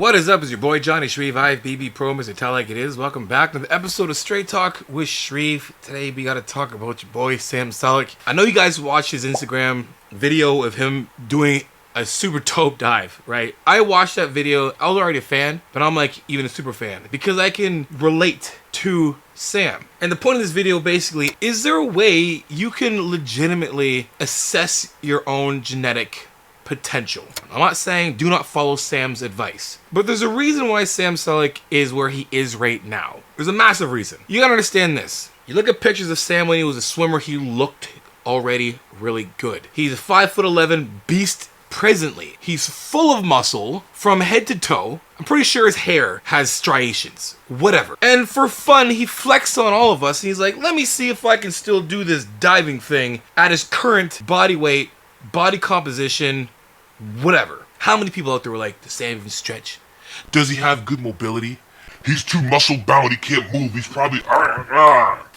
What is up? It's your boy Johnny SHREVE, IFBB Pro, Mr. Tell Like It Is. Welcome back to the episode of Straight Talk with SHREVE. Today we gotta talk about your boy Sam Sulek. I know you guys watched his Instagram video of him doing a super dope dive, right? I watched that video. I was already a fan, but I'm like even a super fan because I can relate to Sam. And the point of this video basically, is there a way you can legitimately assess your own genetic potential? I'm not saying do not follow Sam's advice, but there's a reason why Sam Sulek is where he is right now. There's a massive reason. You gotta understand this. You look at pictures of Sam when he was a swimmer, he looked already really good. He's a 5'11" beast presently. He's full of muscle from head to toe. I'm pretty sure his hair has striations. Whatever. And for fun, he flexed on all of us and he's like, let me see if I can still do this diving thing at his current body weight, body composition, whatever. How many people out there were like, does Sam even stretch? Does he have good mobility? He's too muscle bound, he can't move, he's probably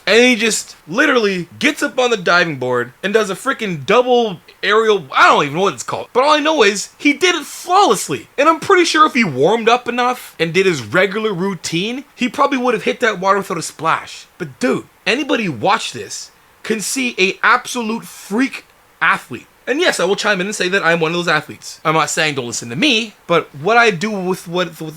And he just literally gets up on the diving board and does a freaking double aerial, I don't even know what it's called. But all I know is he did it flawlessly. And I'm pretty sure if he warmed up enough and did his regular routine, he probably would have hit that water without a splash. But dude, anybody who watched this can see a absolute freak athlete. And yes, I will chime in and say that I'm one of those athletes. I'm not saying don't listen to me, but what I do with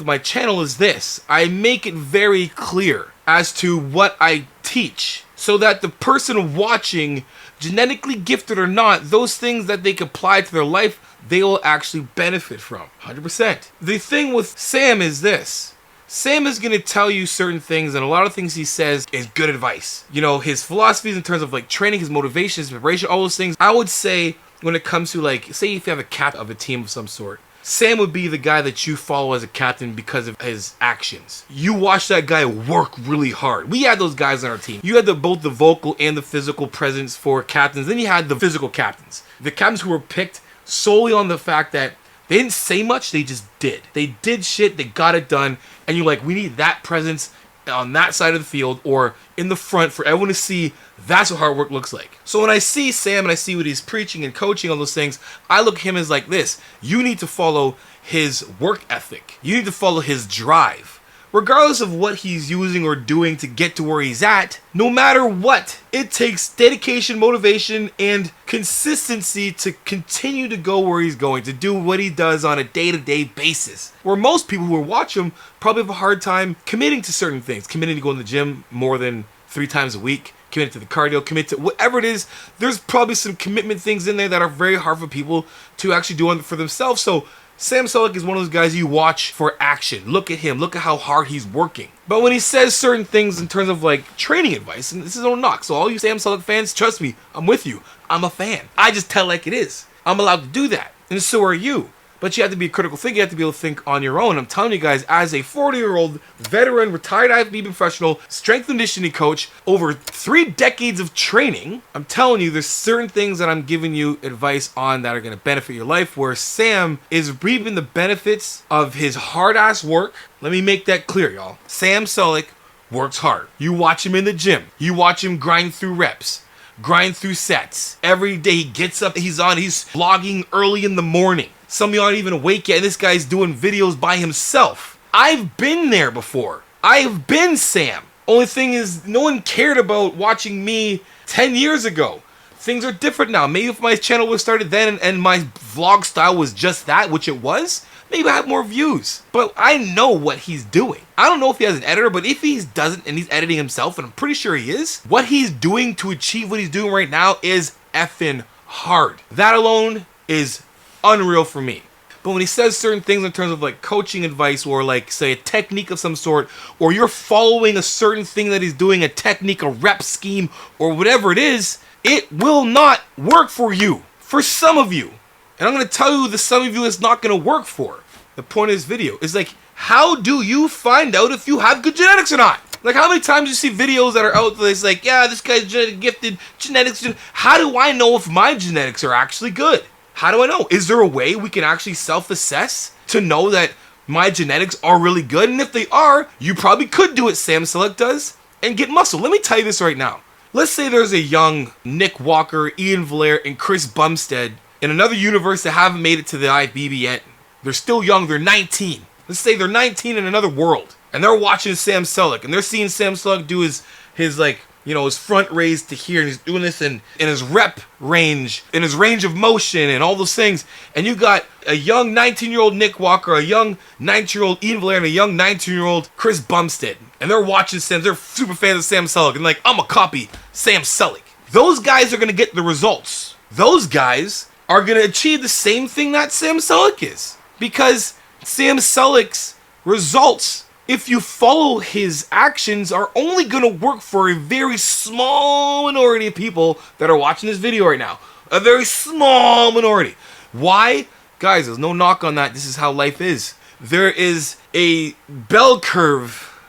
my channel is this. I make it very clear as to what I teach so that the person watching, genetically gifted or not, those things that they can apply to their life, they will actually benefit from. 100%. The thing with Sam is this. Sam is going to tell you certain things, and a lot of things he says is good advice. You know, his philosophies in terms of like training, his motivation, his preparation, all those things. I would say when it comes to like, say if you have a captain of a team of some sort, Sam would be the guy that you follow as a captain because of his actions. You watch that guy work really hard. We had those guys on our team. You had both the vocal and the physical presence for captains. Then you had the physical captains. The captains who were picked solely on the fact that they didn't say much, they just did. They did shit, they got it done, and you're like, we need that presence on that side of the field or in the front for everyone to see. That's what hard work looks like. So when I see Sam and I see what he's preaching and coaching, all those things, I look at him as like this. You need to follow his work ethic. You need to follow his drive. Regardless of what he's using or doing to get to where he's at, no matter what, it takes dedication, motivation, and consistency to continue to go where he's going, to do what he does on a day-to-day basis. Where most people who watch him probably have a hard time committing to certain things, committing to going to the gym more than 3 times a week, committed to the cardio, committed to whatever it is. There's probably some commitment things in there that are very hard for people to actually do for themselves. So Sam Sulek is one of those guys you watch for action. Look at him. Look at how hard he's working. But when he says certain things in terms of like training advice, and this is no knock, so all you Sam Sulek fans, trust me, I'm with you. I'm a fan. I just tell like it is. I'm allowed to do that. And so are you. But you have to be a critical thinker. You have to be able to think on your own. I'm telling you guys, as a 40-year-old veteran, retired IFBB professional, strength and conditioning coach, over 3 decades of training, I'm telling you, there's certain things that I'm giving you advice on that are going to benefit your life, where Sam is reaping the benefits of his hard-ass work. Let me make that clear, y'all. Sam Sulek works hard. You watch him in the gym. You watch him grind through reps, grind through sets. Every day he gets up, he's vlogging early in the morning. Some of you aren't even awake yet, and this guy's doing videos by himself. I've been there before. I've been Sam. Only thing is, no one cared about watching me 10 years ago. Things are different now. Maybe if my channel was started then and my vlog style was just that, which it was, maybe I have more views. But I know what he's doing. I don't know if he has an editor, but if he doesn't and he's editing himself, and I'm pretty sure he is, what he's doing to achieve what he's doing right now is effing hard. That alone is unreal for me. But when he says certain things in terms of like coaching advice or like say a technique of some sort, or you're following a certain thing that he's doing, a technique, a rep scheme, or whatever it is, it will not work for you. For some of you. And I'm going to tell you the some of you it's not going to work for. The point of this video is like, how do you find out if you have good genetics or not? Like, how many times do you see videos that are out there that's like, yeah, this guy's genetically gifted, genetics. How do I know if my genetics are actually good? How do I know? Is there a way we can actually self-assess to know that my genetics are really good? And if they are, you probably could do what Sam Sulek does and get muscle. Let me tell you this right now. Let's say there's a young Nick Walker, Ian Valair, and Chris Bumstead in another universe that haven't made it to the IFBB yet. They're still young. They're 19. Let's say they're 19 in another world, and they're watching Sam Sulek, and they're seeing Sam Sulek do his like, you know, his front raise to here, and he's doing this in his rep range, in his range of motion, and all those things. And you got a young 19-year-old Nick Walker, a young 19-year-old Ian Valera, and a young 19-year-old Chris Bumstead. And they're watching Sam, they're super fans of Sam Sulek, and like, I'm gonna copy Sam Sulek. Those guys are gonna get the results. Those guys are gonna achieve the same thing that Sam Sulek is. Because Sam Sulek's results, if you follow his actions, are only going to work for a very small minority of people that are watching this video right now. A very small minority. Why? Guys, there's no knock on that. This is how life is. There is a bell curve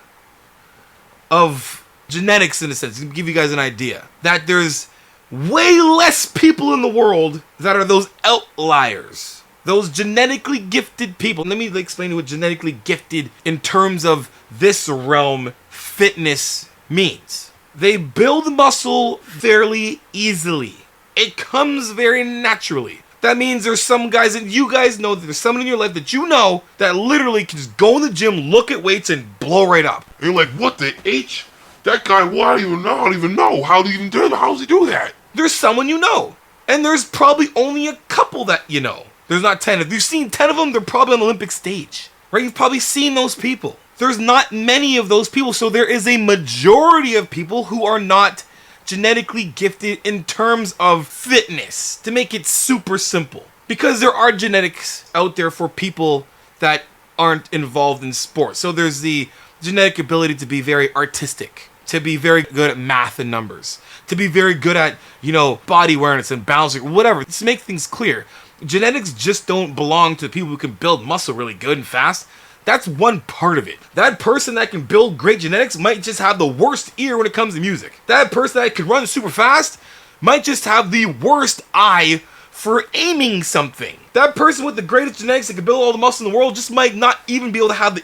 of genetics, in a sense, to give you guys an idea. That there's way less people in the world that are those outliers. Those genetically gifted people. Let me explain what genetically gifted in terms of this realm fitness means. They build muscle fairly easily. It comes very naturally. That means there's some guys, and you guys know that there's someone in your life that you know that literally can just go in the gym, look at weights, and blow right up. And you're like, what the H? That guy, I don't even know. How do you even do that? How does he do that? There's someone you know. And there's probably only a couple that you know. There's not 10. If you've seen 10 of them, they're probably on the Olympic stage, right? You've probably seen those people. There's not many of those people, so there is a majority of people who are not genetically gifted in terms of fitness, to make it super simple. Because there are genetics out there for people that aren't involved in sports. So there's the genetic ability to be very artistic, to be very good at math and numbers, to be very good at, you know, body awareness and balancing, whatever. To make things clear, genetics just don't belong to people who can build muscle really good and fast. That's one part of it. That person that can build great genetics might just have the worst ear when it comes to music. That person that can run super fast might just have the worst eye for aiming something. That person with the greatest genetics that can build all the muscle in the world just might not even be able to have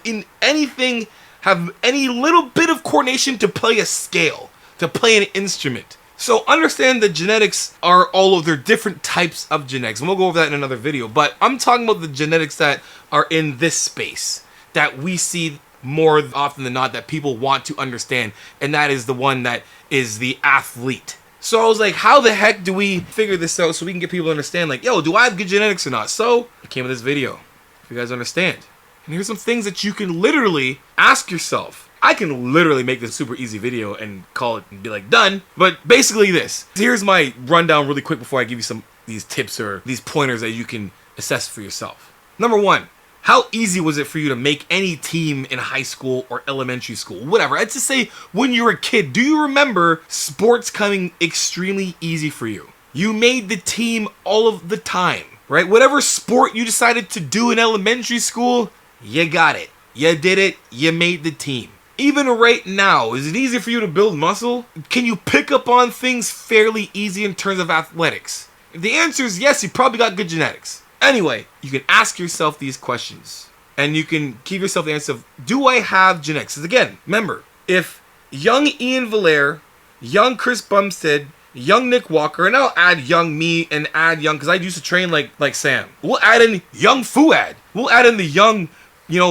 have any little bit of coordination to play a scale, to play an instrument. So understand that genetics are all of their different types of genetics. And we'll go over that in another video. But I'm talking about the genetics that are in this space, that we see more often than not, that people want to understand. And that is the one that is the athlete. So I was like, how the heck do we figure this out so we can get people to understand, like, yo, do I have good genetics or not? So I came with this video, if you guys understand. And here's some things that you can literally ask yourself. I can literally make this super easy video and call it and be like, done. But basically this. Here's my rundown really quick before I give you these tips or these pointers that you can assess for yourself. Number one, how easy was it for you to make any team in high school or elementary school? Whatever. I'd just say when you were a kid, do you remember sports coming extremely easy for you? You made the team all of the time, right? Whatever sport you decided to do in elementary school, you got it. You did it. You made the team. Even right now, is it easy for you to build muscle? Can you pick up on things fairly easy in terms of athletics? If the answer is yes, you probably got good genetics. Anyway, you can ask yourself these questions. And you can give yourself the answer of, do I have genetics? Because again, remember, if young Ian Valera, young Chris Bumstead, young Nick Walker, and I'll add young me and add young, because I used to train like Sam. We'll add in young Fuad. We'll add in the young,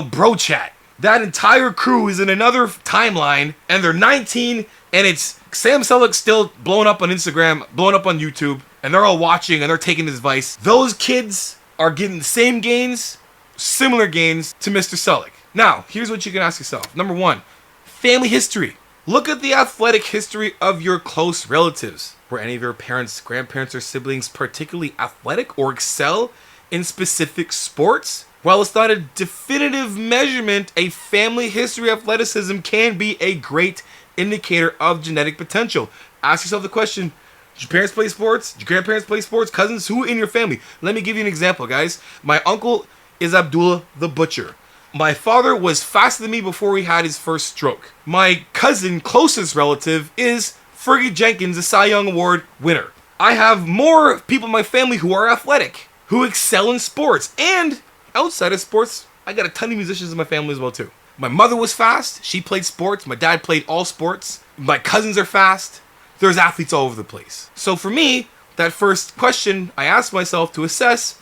bro chat. That entire crew is in another timeline, and they're 19, and it's Sam Sulek still blowing up on Instagram, blowing up on YouTube, and they're all watching, and they're taking his advice. Those kids are getting the same gains, similar gains to Mr. Sulek. Now, here's what you can ask yourself. Number one, family history. Look at the athletic history of your close relatives. Were any of your parents, grandparents, or siblings particularly athletic or excel in specific sports? While it's not a definitive measurement, a family history of athleticism can be a great indicator of genetic potential. Ask yourself the question, did your parents play sports? Did your grandparents play sports? Cousins? Who in your family? Let me give you an example, guys. My uncle is Abdullah the Butcher. My father was faster than me before he had his first stroke. My cousin, closest relative, is Fergie Jenkins, the Cy Young Award winner. I have more people in my family who are athletic, who excel in sports, and outside of sports, I got a ton of musicians in my family as well too. My mother was fast. She played sports. My dad played all sports. My cousins are fast. There's athletes all over the place. So for me, that first question I asked myself to assess,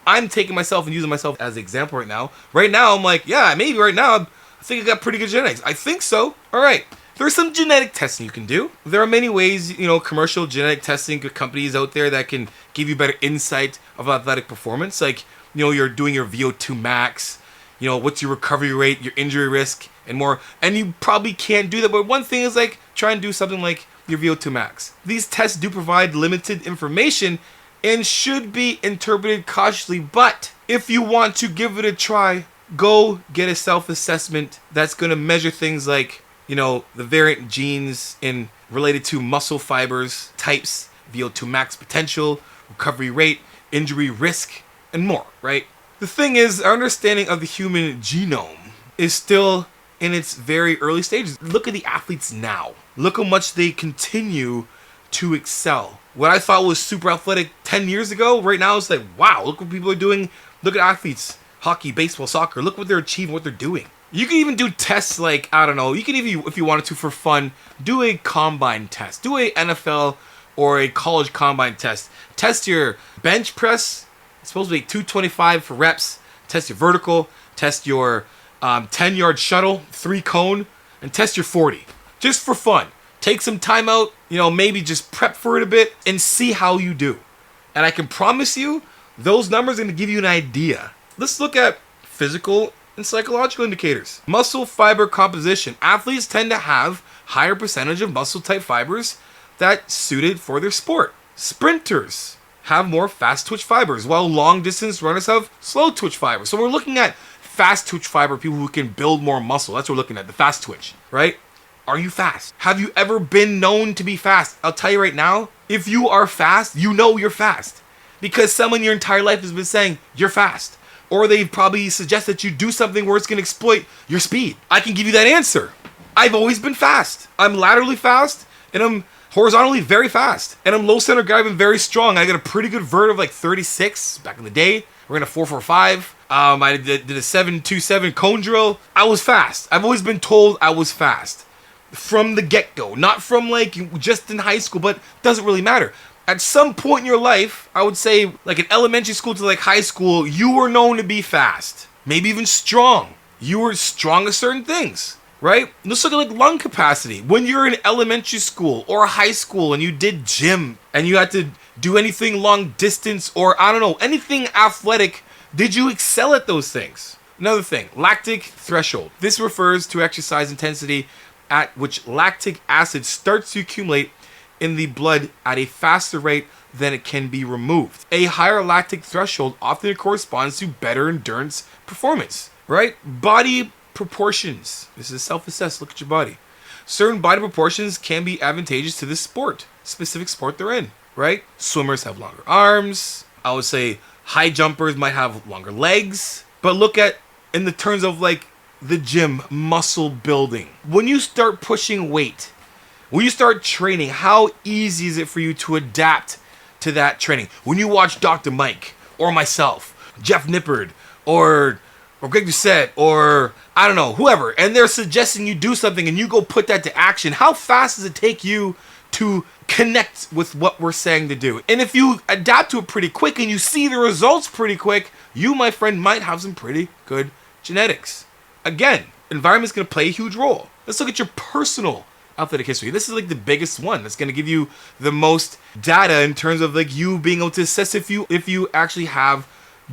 I'm taking myself and using myself as an example right now. Right now, I'm like, yeah, maybe right now, I think I got pretty good genetics. I think so. All right. There's some genetic testing you can do. There are many ways, commercial genetic testing companies out there that can give you better insight of athletic performance. Like, you're doing your VO2 max, what's your recovery rate, your injury risk, and more. And you probably can't do that. But one thing is like, try and do something like your VO2 max. These tests do provide limited information and should be interpreted cautiously. But if you want to give it a try, go get a self-assessment that's going to measure things like, the variant genes in related to muscle fibers, types, VO2 max potential, recovery rate, injury risk, and more, right? The thing is, our understanding of the human genome is still in its very early stages. Look at the athletes now. Look how much they continue to excel. What I thought was super athletic 10 years ago, right now it's like, wow, look what people are doing. Look at athletes, hockey, baseball, soccer. Look what they're achieving, what they're doing. You can even do tests like, I don't know, you can even, if you wanted to for fun, do a combine test. Do a NFL or a college combine test. Test your bench press. It's supposed to be 225 for reps. Test your vertical. Test your 10-yard shuttle, 3 cone, and test your 40. Just for fun. Take some time out, maybe just prep for it a bit and see how you do. And I can promise you, those numbers are going to give you an idea. Let's look at physical and psychological indicators. Muscle fiber composition. Athletes tend to have higher percentage of muscle type fibers that suited for their sport. Sprinters have more fast twitch fibers, while long distance runners have slow twitch fibers. So we're looking at fast twitch fiber people who can build more muscle. That's what we're looking at, the fast twitch, right? Are you fast? Have you ever been known to be fast? I'll tell you right now, if you are fast, you know you're fast. Because someone your entire life has been saying, you're fast. Or they probably suggest that you do something where it's going to exploit your speed. I can give you that answer. I've always been fast. I'm laterally fast, and I'm horizontally very fast. And I'm low center gravity and very strong. I got a pretty good vert of like 36 back in the day. We're in a 4.45. I did a 7.27 cone drill. I was fast. I've always been told I was fast. From the get-go. Not from like just in high school, but doesn't really matter. At some point in your life, I would say like in elementary school to like high school, you were known to be fast. Maybe even strong. You were strong at certain things, right? Let's look at like lung capacity. When you're in elementary school or high school and you did gym and you had to do anything long distance or I don't know, anything athletic, did you excel at those things? Another thing, lactic threshold. This refers to exercise intensity at which lactic acid starts to accumulate in the blood at a faster rate than it can be removed. A higher lactic threshold often corresponds to better endurance performance, right? Body proportions. This is self-assess. Look at your body. Certain body proportions can be advantageous to this sport, specific sport they're in, right? Swimmers have longer arms. I would say high jumpers might have longer legs. But look at, in the terms of like the gym, muscle building. When you start pushing weight, when you start training, how easy is it for you to adapt to that training? When you watch Dr. Mike, or myself, Jeff Nippard, or Greg Doucette, or I don't know, whoever, and they're suggesting you do something and you go put that to action, how fast does it take you to connect with what we're saying to do? And if you adapt to it pretty quick and you see the results pretty quick, you, my friend, might have some pretty good genetics. Again, environment's going to play a huge role. Let's look at your personal athletic history. This is like the biggest one that's going to give you the most data in terms of like you being able to assess if you actually have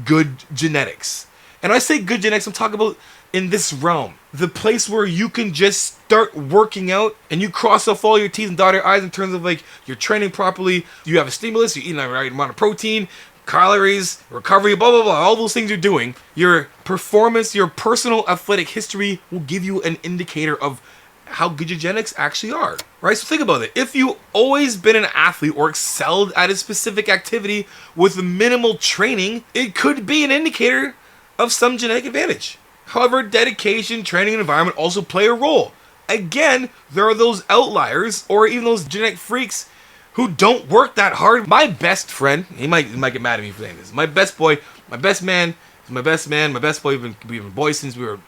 good genetics. And when I say good genetics, I'm talking about in this realm, the place where you can just start working out and you cross off all your T's and dot your I's in terms of like you're training properly, you have a stimulus, you're eating the right amount of protein, calories, recovery, blah, blah, blah, all those things you're doing. Your performance, your personal athletic history will give you an indicator of how good your genetics actually are, right? So think about it. If you've always been an athlete or excelled at a specific activity with minimal training, it could be an indicator of some genetic advantage. However, dedication, training, and environment also play a role. Again, there are those outliers or even those genetic freaks who don't work that hard. My best friend, he might get mad at me for saying this. My best boy, my best man, my best boy. We've been boys since we were,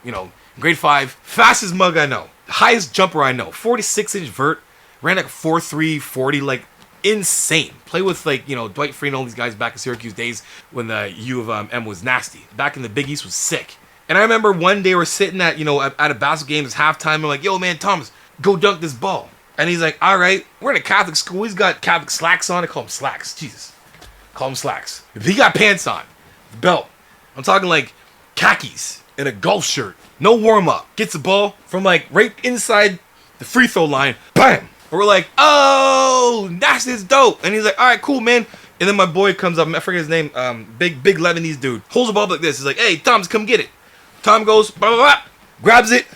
grade 5. Fastest mug I know. Highest jumper I know. 46-inch vert. Ran like 4.3, 40 like insane. Play with like, Dwight Freeney and all these guys back in Syracuse days when the U of M was nasty. Back in the Big East was sick. And I remember one day we're sitting at, at a basketball game, it's halftime. I'm like, yo, man, Thomas, go dunk this ball. And he's like, all right, we're in a Catholic school. He's got Catholic slacks on. I call him slacks. Jesus. Call him slacks. He got pants on. Belt. I'm talking like khakis and a golf shirt. No warm up. Gets the ball from like right inside the free throw line. Bam! And we're like, oh, that's this dope. And he's like, all right, cool, man. And then my boy comes up. I forget his name. Big Lebanese dude. Holds the ball up like this. He's like, hey, Thomas, come get it. Tom goes, blah, blah, blah. Grabs it.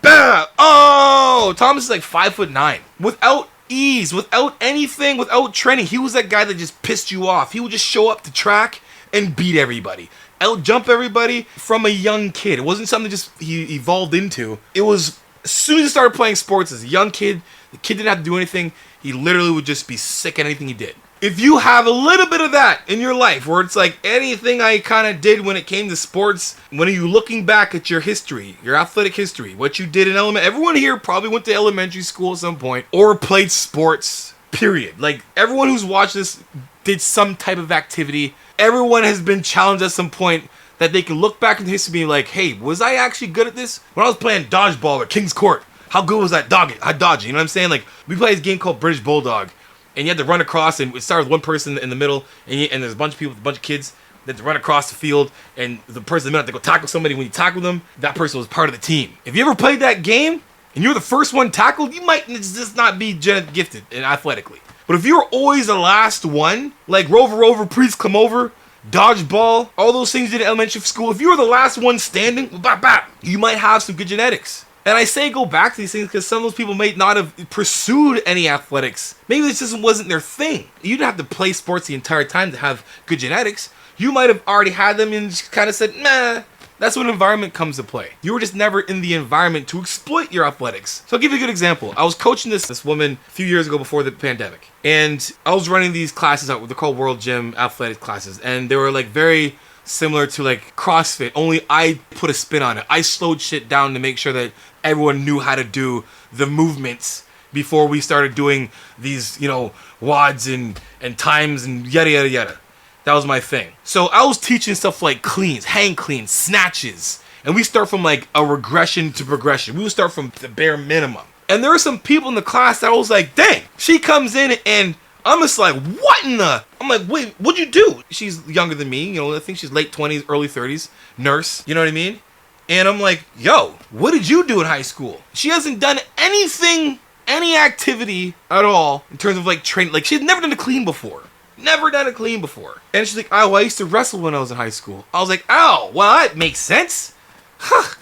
Bam! Oh! Thomas is like 5'9". Without ease, without anything, without training. He was that guy that just pissed you off. He would just show up to track and beat everybody. Out jump everybody from a young kid. It wasn't something just he evolved into. It was as soon as he started playing sports as a young kid, the kid didn't have to do anything. He literally would just be sick at anything he did. If you have a little bit of that in your life, where it's like anything I kind of did when it came to sports, when are you looking back at your history, your athletic history, what you did in everyone here probably went to elementary school at some point or played sports, period. Like everyone who's watched this did some type of activity. Everyone has been challenged at some point that they can look back in history and be like, hey, was I actually good at this? When I was playing dodgeball or King's Court, how good was that dodging? You know what I'm saying? Like we played this game called British Bulldog. And you had to run across, and it started with one person in the middle, and there's a bunch of people, a bunch of kids that had to run across the field, and the person in the middle had to go tackle somebody. When you tackle them, that person was part of the team. If you ever played that game, and you were the first one tackled, you might just not be gifted and athletically. But if you were always the last one, like Rover, Priest, Come Over, dodgeball, all those things you did in elementary school, if you were the last one standing, you might have some good genetics. And I say go back to these things because some of those people may not have pursued any athletics. Maybe this just wasn't their thing. You didn't have to play sports the entire time to have good genetics. You might have already had them and just kind of said, nah. That's when environment comes to play. You were just never in the environment to exploit your athletics. So I'll give you a good example. I was coaching this woman a few years ago before the pandemic. And I was running these classes out. They're called World Gym Athletic classes. And they were like very similar to like CrossFit, only I put a spin on it. I slowed shit down to make sure that everyone knew how to do the movements before we started doing these, wads and times and yada, yada, yada. That was my thing. So I was teaching stuff like cleans, hang cleans, snatches. And we start from like a regression to progression. We would start from the bare minimum. And there were some people in the class that I was like, dang, she comes in and I'm just like, what in the? I'm like, wait, what'd you do? She's younger than me, I think she's late 20s, early 30s, nurse, you know what I mean? And I'm like, yo, what did you do in high school? She hasn't done anything, any activity at all in terms of like training. Like she's never done a clean before. Never done a clean before. And she's like, oh, I used to wrestle when I was in high school. I was like, oh, well, that makes sense. Huh.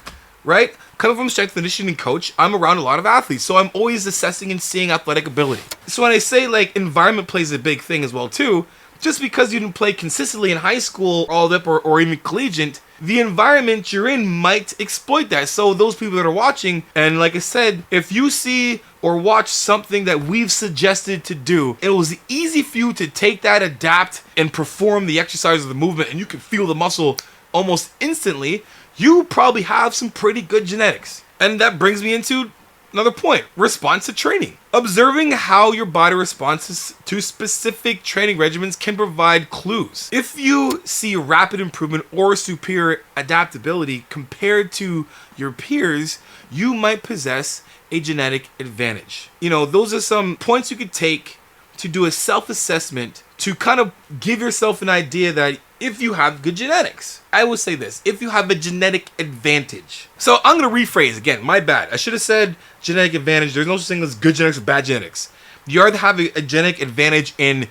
Right? Coming from a strength conditioning coach, I'm around a lot of athletes, so I'm always assessing and seeing athletic ability. So when I say like environment plays a big thing as well too, just because you didn't play consistently in high school all up or even collegiate, the environment you're in might exploit that. So those people that are watching, and like I said, if you see or watch something that we've suggested to do, it was easy for you to take that, adapt, and perform the exercise of the movement, and you can feel the muscle almost instantly. You probably have some pretty good genetics. And that brings me into another point, response to training. Observing how your body responds to specific training regimens can provide clues. If you see rapid improvement or superior adaptability compared to your peers, you might possess a genetic advantage. Those are some points you could take to do a self-assessment to kind of give yourself an idea that if you have good genetics. I will say this, if you have a genetic advantage. So I'm going to rephrase again, my bad. I should have said genetic advantage. There's no such thing as good genetics or bad genetics. You either have a genetic advantage in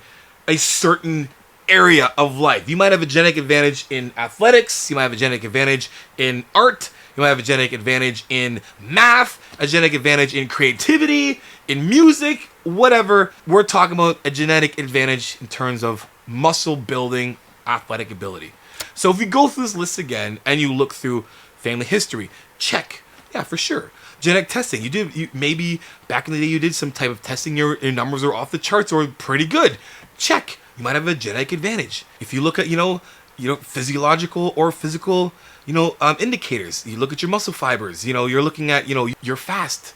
a certain area of life. You might have a genetic advantage in athletics. You might have a genetic advantage in art. You might have a genetic advantage in math, a genetic advantage in creativity, in music, whatever. We're talking about a genetic advantage in terms of muscle building, athletic ability. So if you go through this list again and you look through family history, check. Yeah, for sure. Genetic testing. You maybe back in the day you did some type of testing. Your numbers are off the charts or pretty good. Check. You might have a genetic advantage. If you look at physiological or physical indicators. You look at your muscle fibers. You're looking at you're fast.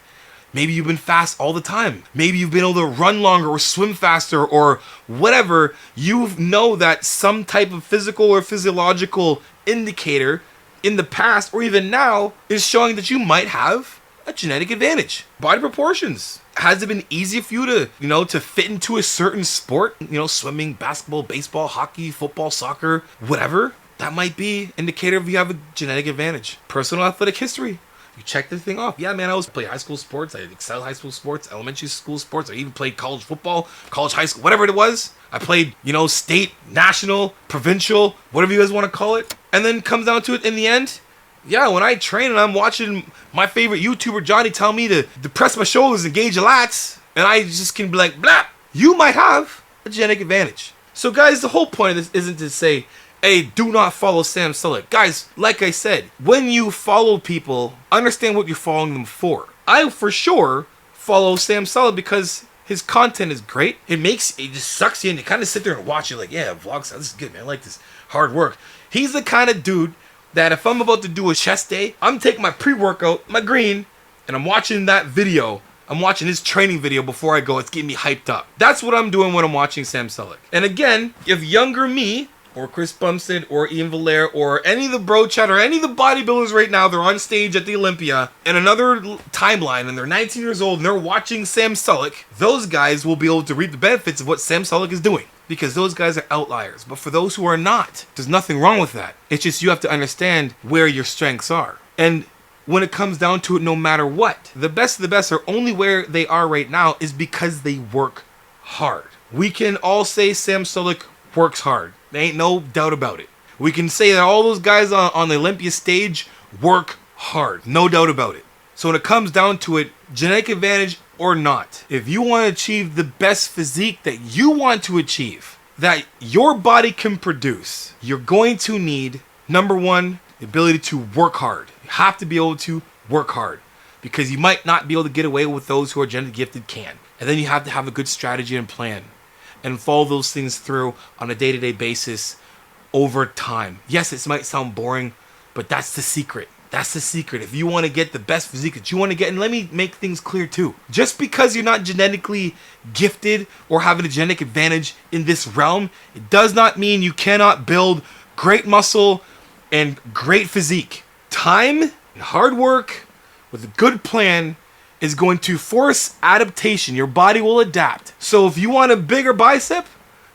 Maybe you've been fast all the time. Maybe you've been able to run longer or swim faster or whatever. You know that some type of physical or physiological indicator in the past or even now is showing that you might have a genetic advantage. Body proportions. Has it been easy for you to, to fit into a certain sport? Swimming, basketball, baseball, hockey, football, soccer, whatever. That might be indicator if you have a genetic advantage. Personal athletic history. You check the thing off. Yeah, man, I was playing high school sports. I excelled high school sports, elementary school sports. I even played college football, college high school, whatever it was. I played, state, national, provincial, whatever you guys want to call it. And then comes down to it in the end. Yeah, when I train and I'm watching my favorite YouTuber, Johnny, tell me to depress my shoulders, engage the lats, and I just can be like, blah, you might have a genetic advantage. So guys, the whole point of this isn't to say, hey, do not follow Sam Sulek. Guys, like I said, when you follow people, understand what you're following them for. I, for sure, follow Sam Sulek because his content is great. It just sucks you in. You kind of sit there and watch it like, yeah, vlogs, this is good, man. I like this hard work. He's the kind of dude that if I'm about to do a chest day, I'm taking my pre-workout, my green, and I'm watching that video. I'm watching his training video before I go. It's getting me hyped up. That's what I'm doing when I'm watching Sam Sulek. And again, if younger me, or Chris Bumstead, or Ian Valere, or any of the bro chat, or any of the bodybuilders right now, they're on stage at the Olympia, in another timeline, and they're 19 years old, and they're watching Sam Sulek, those guys will be able to reap the benefits of what Sam Sulek is doing. Because those guys are outliers. But for those who are not, there's nothing wrong with that. It's just you have to understand where your strengths are. And when it comes down to it, no matter what, the best of the best are only where they are right now is because they work hard. We can all say Sam Sulek works hard. There ain't no doubt about it. We can say that all those guys on the Olympia stage work hard. No doubt about it. So when it comes down to it, genetic advantage or not, if you want to achieve the best physique that you want to achieve, that your body can produce, you're going to need, number one, the ability to work hard. You have to be able to work hard because you might not be able to get away with those who are genetically gifted can. And then you have to have a good strategy and plan and follow those things through on a day-to-day basis over time. Yes, it might sound boring, but that's the secret. That's the secret. If you want to get the best physique that you want to get, and let me make things clear too. Just because you're not genetically gifted or having a genetic advantage in this realm, it does not mean you cannot build great muscle and great physique. Time and hard work with a good plan is going to force adaptation. Your body will adapt. So if you want a bigger bicep,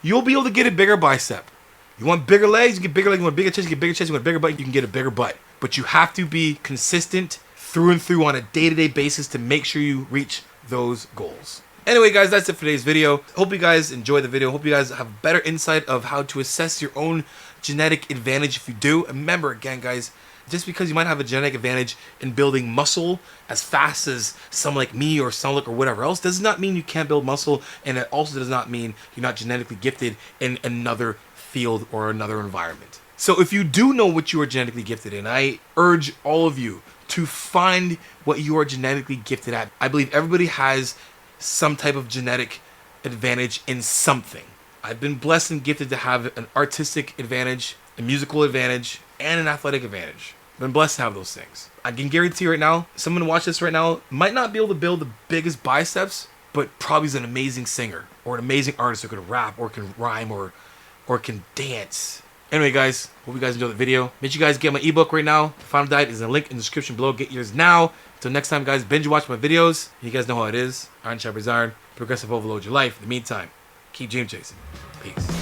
you'll be able to get a bigger bicep. You want bigger legs, you get bigger legs. You want a bigger chest, you get bigger chest. You want a bigger butt, you can get a bigger butt. But you have to be consistent through and through on a day-to-day basis to make sure you reach those goals. Anyway, guys, that's it for today's video. Hope you guys enjoy the video. Hope you guys have better insight of how to assess your own genetic advantage if you do. And remember, again, guys, just because you might have a genetic advantage in building muscle as fast as someone like me or Sulek or whatever else does not mean you can't build muscle, and it also does not mean you're not genetically gifted in another field or another environment. So if you do know what you are genetically gifted in, I urge all of you to find what you are genetically gifted at. I believe everybody has some type of genetic advantage in something. I've been blessed and gifted to have an artistic advantage, a musical advantage, and an athletic advantage. I've been blessed to have those things. I can guarantee right now, someone watch this right now might not be able to build the biggest biceps, but probably is an amazing singer or an amazing artist who can rap or can rhyme or can dance. Anyway, guys, hope you guys enjoyed the video. Make sure you guys get my ebook right now. The Final Diet is in the link in the description below. Get yours now. Until next time, guys, binge watch my videos. You guys know how it is. Iron sharpens iron. Progressive overload your life. In the meantime, keep dream chasing. Peace.